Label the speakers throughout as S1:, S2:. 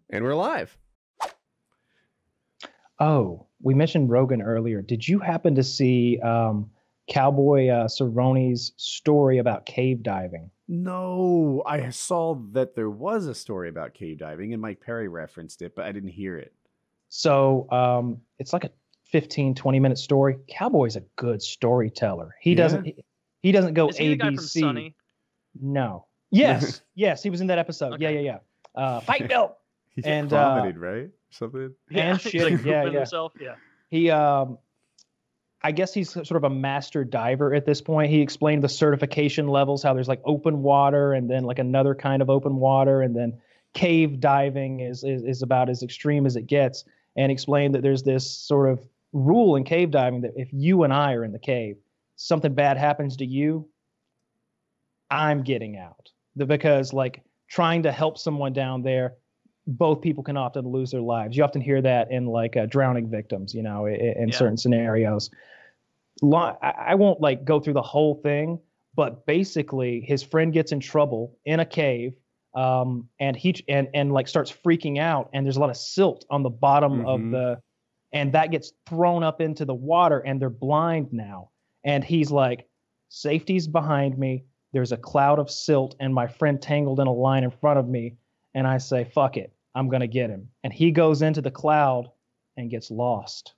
S1: And we're live.
S2: Oh, we mentioned Rogan earlier. Did you happen to see Cowboy Cerrone's story about cave diving?
S1: No, I saw that there was a story about cave diving and Mike Perry referenced it, but I didn't hear it.
S2: So it's like a 15, 20-minute story. Cowboy's a good storyteller. He
S1: Yeah?
S2: doesn't he doesn't go
S3: Is he
S2: A,
S3: the guy
S2: B,
S3: from
S2: C.
S3: Sunny?
S2: No. Yes, yes, he was in that episode. Yeah,
S3: Okay.
S2: yeah, yeah. Fight Bill
S1: He
S2: and
S1: vomited, right? Something.
S2: and
S3: he's
S2: shit.
S3: like
S2: Yeah,
S3: pooping
S2: yeah.
S3: himself. Yeah.
S2: He I guess he's sort of a master diver at this point. He explained the certification levels, how there's like open water and then like another kind of open water, and then cave diving is about as extreme as it gets. And explained that there's this sort of rule in cave diving that if you and I are in the cave, something bad happens to you, I'm getting out. Because like trying to help someone down there, both people can often lose their lives. You often hear that in like drowning victims, you know, in
S3: Yeah.
S2: certain scenarios. I won't like go through the whole thing, but basically his friend gets in trouble in a cave, and he like starts freaking out, and there's a lot of silt on the bottom of the, and that gets thrown up into the water, and they're blind now. And he's like, safety's behind me. There's a cloud of silt, and my friend tangled in a line in front of me. And I say, fuck it, I'm gonna get him. And he goes into the cloud and gets lost.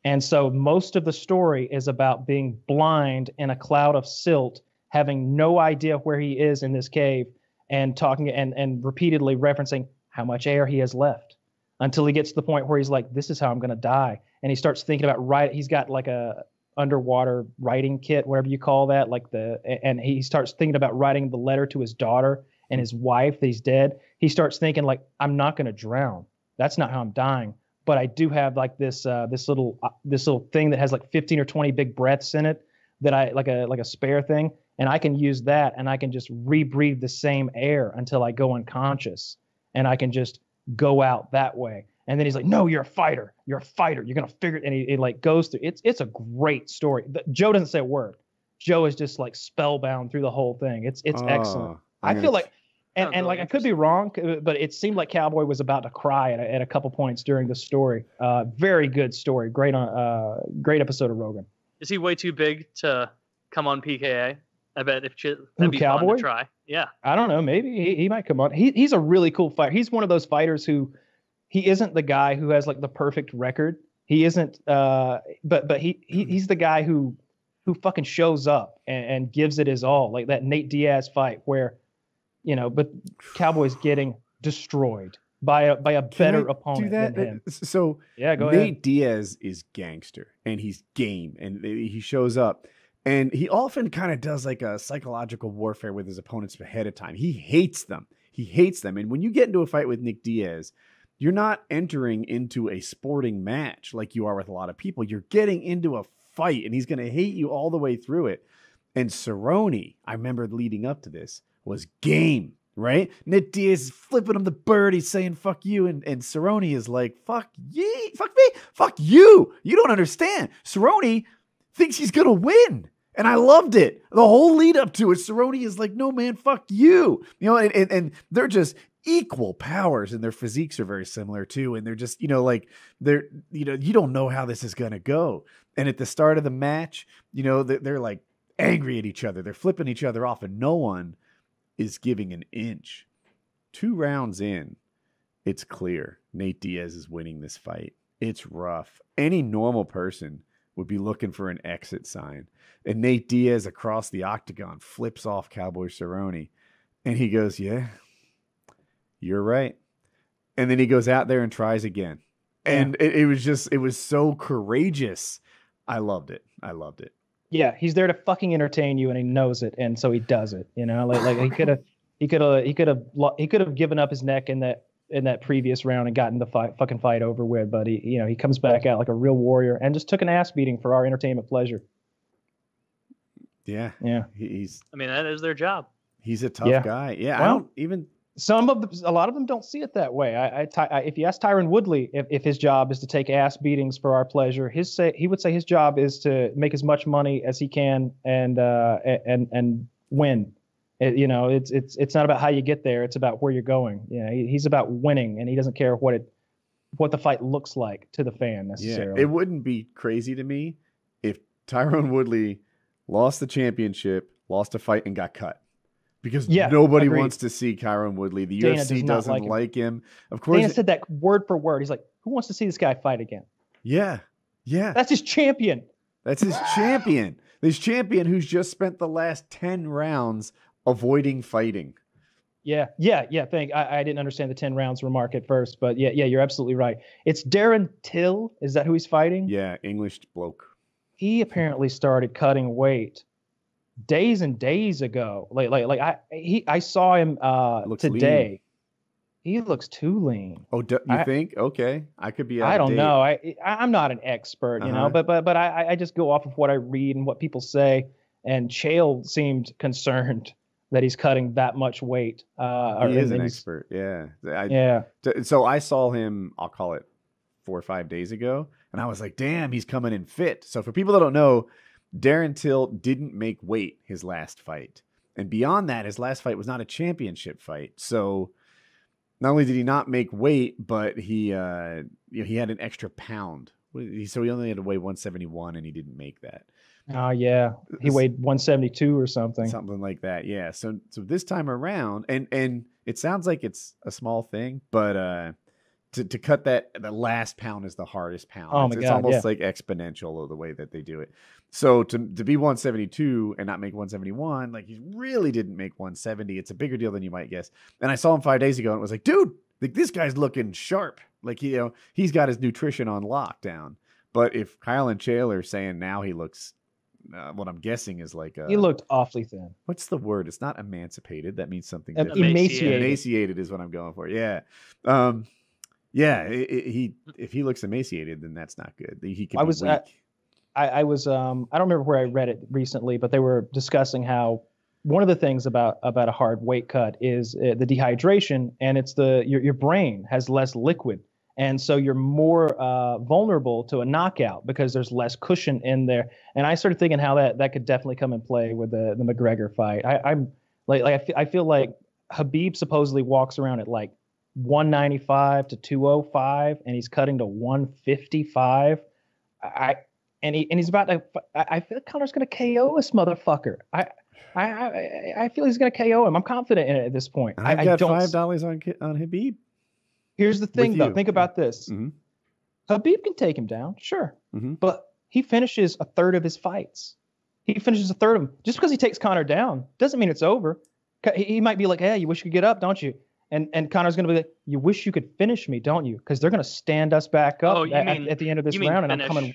S2: And so most of the story is about being blind in a cloud of silt, having no idea where he is in this cave, and talking and repeatedly referencing how much air he has left until he gets to the point where he's like, this is how I'm going to die. And he starts thinking about he's got like a underwater writing kit, whatever you call that, and he starts thinking about writing the letter to his daughter and his wife that he's dead. He starts thinking like, I'm not going to drown. That's not how I'm dying. But I do have like this little thing that has like 15 or 20 big breaths in it, that I like a spare thing, and I can use that, and I can just rebreathe the same air until I go unconscious, and I can just go out that way. And then he's like, no, you're a fighter. You're a fighter. You're gonna figure it. And he like goes through. It's a great story. Joe doesn't say a word. Joe is just like spellbound through the whole thing. It's excellent. I feel like. And like I could be wrong, but it seemed like Cowboy was about to cry at a couple points during the story. Very good story. Great great episode of Rogan.
S3: Is he way too big to come on PKA? I bet that'd be
S2: Cowboy?
S3: fun to try. Yeah.
S2: I don't know. Maybe he might come on. He's a really cool fighter. He's one of those fighters who he isn't the guy who has like the perfect record. He isn't. But he's the guy who fucking shows up and gives it his all. Like that Nate Diaz fight where. You know, but Cowboy's getting destroyed by a better opponent than him.
S1: So
S2: yeah, go
S1: Nate
S2: ahead.
S1: Diaz is gangster and he's game and he shows up and he often kind of does like a psychological warfare with his opponents ahead of time. He hates them. And when you get into a fight with Nick Diaz, you're not entering into a sporting match like you are with a lot of people. You're getting into a fight and he's going to hate you all the way through it. And Cerrone, I remember leading up to this, was game, right? Nick Diaz is flipping him the bird. He's saying, fuck you. And Cerrone is like, fuck ye, fuck me, fuck you. You don't understand. Cerrone thinks he's going to win. And I loved it. The whole lead up to it, Cerrone is like, no, man, fuck you. You know, and they're just equal powers and their physiques are very similar too. And they're just, like you don't know how this is going to go. And at the start of the match, they're like angry at each other. They're flipping each other off and no one is giving an inch. 2 rounds in, it's clear Nate Diaz is winning this fight. It's rough. Any normal person would be looking for an exit sign. And Nate Diaz across the octagon flips off Cowboy Cerrone. And he goes, yeah, you're right. And then he goes out there and tries again. And it was so courageous. I loved it.
S2: Yeah, he's there to fucking entertain you, and he knows it, and so he does it. You know, like he could have given up his neck in that previous round and gotten the fight over with, but he comes back out like a real warrior and just took an ass beating for our entertainment pleasure.
S1: Yeah,
S3: I mean, that is their job.
S1: He's a tough guy. Yeah, well, I don't even.
S2: A lot of them don't see it that way. If you ask Tyron Woodley if his job is to take ass beatings for our pleasure, he would say his job is to make as much money as he can and win. It's not about how you get there. It's about where you're going. He's about winning, and he doesn't care what the fight looks like to the fan necessarily.
S1: Yeah, it wouldn't be crazy to me if Tyron Woodley lost the championship, lost a fight, and got cut. Because nobody wants to see Tyron Woodley. The UFC doesn't like him. Of course,
S2: Dana said that word for word. He's like, who wants to see this guy fight again?
S1: Yeah.
S2: That's his champion.
S1: That's his champion. This champion who's just spent the last 10 rounds avoiding fighting.
S2: Yeah. I didn't understand the 10 rounds remark at first, but yeah, you're absolutely right. It's Darren Till. Is that who he's fighting?
S1: Yeah, English bloke.
S2: He apparently started cutting weight days and days ago. I saw him today.
S1: Lean.
S2: He looks too lean.
S1: Oh, you think? Okay, I could be.
S2: I don't know. I'm not an expert, but I just go off of what I read and what people say. And Chael seemed concerned that he's cutting that much weight.
S1: He is an expert. Yeah. So I saw him. I'll call it 4 or 5 days ago, and I was like, "Damn, he's coming in fit." So for people that don't know, Darren Till didn't make weight his last fight. And beyond that, his last fight was not a championship fight. So not only did he not make weight, but he had an extra pound. So he only had to weigh 171, and he didn't make that.
S2: Oh, yeah. He weighed 172 or something.
S1: Something like that, yeah. So this time around, and it sounds like it's a small thing, but to cut the last pound is the hardest pound.
S2: Oh, my God,
S1: it's almost like exponential of the way that they do it. So to be 172 and not make 171, like he really didn't make 170. It's a bigger deal than you might guess. And I saw him 5 days ago and it was like, dude, this guy's looking sharp. Like, he's got his nutrition on lockdown. But if Kyle and Chael are saying now he looks, what I'm guessing is like
S2: he looked awfully thin.
S1: What's the word? It's not emancipated. That means something
S2: different.
S1: Emaciated is what I'm going for. Yeah. Yeah, if he looks emaciated, then that's not good. He could be weak.
S2: I was I don't remember where I read it recently, but they were discussing how one of the things about a hard weight cut is the dehydration, and it's your brain has less liquid, and so you're more vulnerable to a knockout because there's less cushion in there. And I started thinking how that could definitely come in play with the McGregor fight. I feel like Khabib supposedly walks around at like 195 to 205, and he's cutting to 155. He's about to. I feel Connor's going to KO this motherfucker. I feel he's going to KO him. I'm confident in it at this point.
S1: I got $5 on Khabib.
S2: Here's the thing, though. Think about this.
S1: Mm-hmm.
S2: Habib can take him down, sure,
S1: mm-hmm.
S2: but he finishes a third of his fights. He finishes a third of them. Just because he takes Connor down doesn't mean it's over. He might be like, "Hey, you wish you could get up, don't you?" And Connor's going to be like, "You wish you could finish me, don't you?" Because they're going to stand us back up at the end of this round, and I'm coming.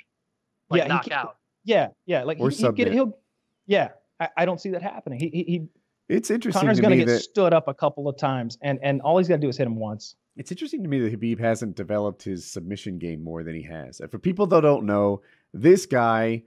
S3: Like knockout.
S2: Yeah. Like
S1: or
S2: he'll. Yeah, I don't see that happening. He
S1: It's interesting.
S2: Connor's going to get stood up a couple of times, and all he's got to do is hit him once.
S1: It's interesting to me that Khabib hasn't developed his submission game more than he has. For people that don't know, this guy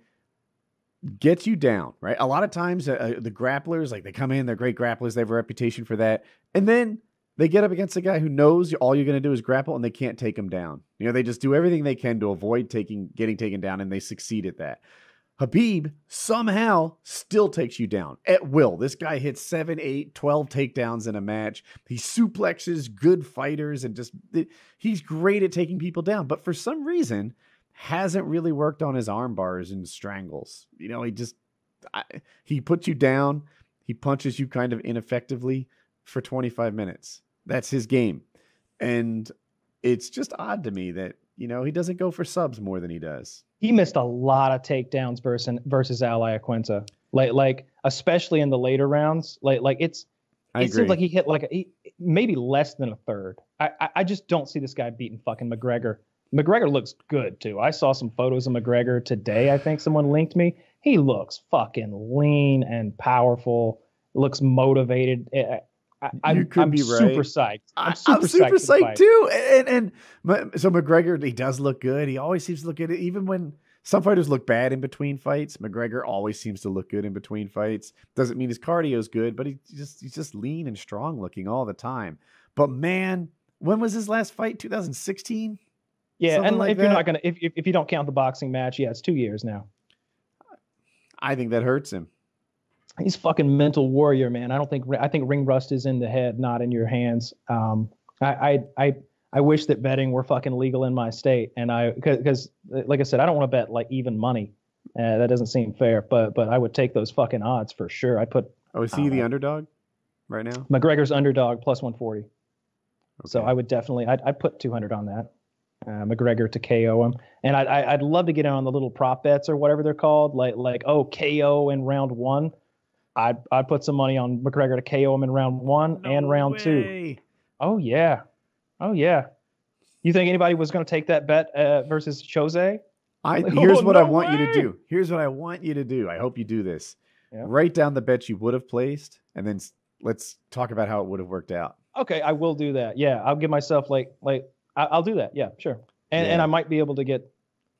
S1: gets you down, right? A lot of times the grapplers, like they come in, they're great grapplers. They have a reputation for that. And then they get up against a guy who knows all you're going to do is grapple and they can't take him down. They just do everything they can to avoid getting taken down, and they succeed at that. Khabib somehow still takes you down at will. This guy hits 7, 8, 12 takedowns in a match. He suplexes good fighters and he's great at taking people down. But for some reason, hasn't really worked on his arm bars and strangles. He puts you down. He punches you kind of ineffectively for 25 minutes. That's his game. And it's just odd to me that, he doesn't go for subs more than he does.
S2: He missed a lot of takedowns versus Al Iaquinta, like especially in the later rounds. It seems like he hit maybe less than a third. I just don't see this guy beating fucking McGregor. McGregor looks good too. I saw some photos of McGregor today. I think someone linked me. He looks fucking lean and powerful. Looks motivated. I'm super psyched. I'm super psyched
S1: too. And so McGregor, he does look good. He always seems to look good. Even when some fighters look bad in between fights, McGregor always seems to look good in between fights. Doesn't mean his cardio is good, but he's just lean and strong looking all the time. But man, when was his last fight? 2016?
S2: Yeah, something and like if that? You're not gonna, if you don't count the boxing match, yeah, it's 2 years now.
S1: I think that hurts him.
S2: He's fucking mental warrior, man. I think ring rust is in the head, not in your hands. I wish that betting were fucking legal in my state, and because like I said, I don't want to bet like even money. That doesn't seem fair, but I would take those fucking odds for sure. I put.
S1: Oh, is he the underdog right now?
S2: McGregor's underdog plus 140.
S1: Okay.
S2: So I would definitely, I'd put 200 on that. McGregor to KO him, and I'd love to get in on the little prop bets or whatever they're called, like KO in round 1. I'd put some money on McGregor to KO him in round 1 and round 2. Oh yeah, oh yeah. You think anybody was going to take that bet versus Chose?
S1: Here's what I want you to do. Here's what I want you to do. I hope you do this. Yeah. Write down the bets you would have placed, and then let's talk about how it would have worked out.
S2: Okay, I will do that. Yeah, I'll give myself I'll do that. Yeah, sure. And I might be able to get.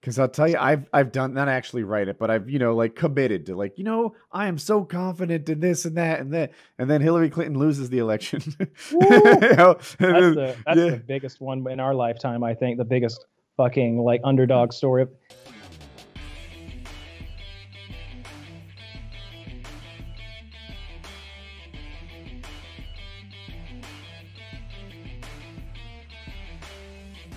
S1: Because I'll tell you, I've done not actually write it, but I've committed to I am so confident in this and that and that, and then Hillary Clinton loses the election.
S2: That's the biggest one in our lifetime. I think the biggest fucking underdog story.